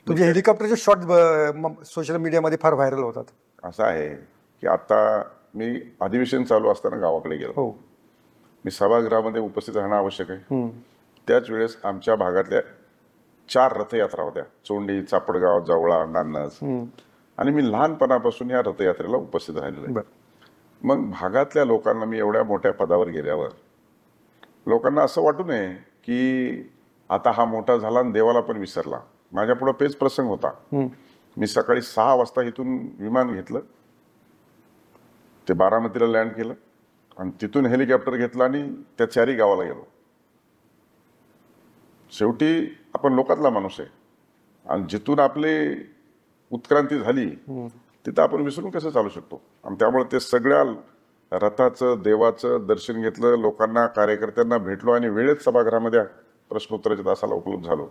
तुझे हेलिकॉप्टरचे shot social मीडियामध्ये फार व्हायरल होतात. असं आहे की आता मी अधिवेशन चालू असताना गावाकडे गेलो. हो. मी सभागृहामध्ये उपस्थित राहणं आवश्यक आहे. त्याच वेळेस आमच्या भागातल्या 4 रथयात्रा होत्या, चोंडी, चापडगाव, जवळा, नान्नज. आणि मी लहानपणापासून या रथयात्रेला उपस्थित राहिलेलो आहे. मग भागातल्या लोकांना मी एवढ्या मोठ्या पदावर गेल्यावर लोकांना असं वाटू नये की आता हा मोठा झाला आणि देवाला पण विसरला. माझ्या पुढे पेच प्रसंग होता. मी सकाळी 6 वाजता इथून विमान घेतलं, ते बारामतीला लँड केलं आणि तिथून हेलिकॉप्टर घेतलं आणि त्या 4ही गावाला गेलो. शेवटी आपण लोकातला माणूस आहे आणि जिथून आपली उत्क्रांती झाली तिथं आपण विसरून कसं चालू शकतो. आणि त्यामुळे ते सगळ्या रथाचं, देवाचं दर्शन घेतलं, लोकांना, कार्यकर्त्यांना भेटलो आणि वेळेत सभागृहामध्ये प्रश्नोत्तराच्या तासाला उपलब्ध झालो.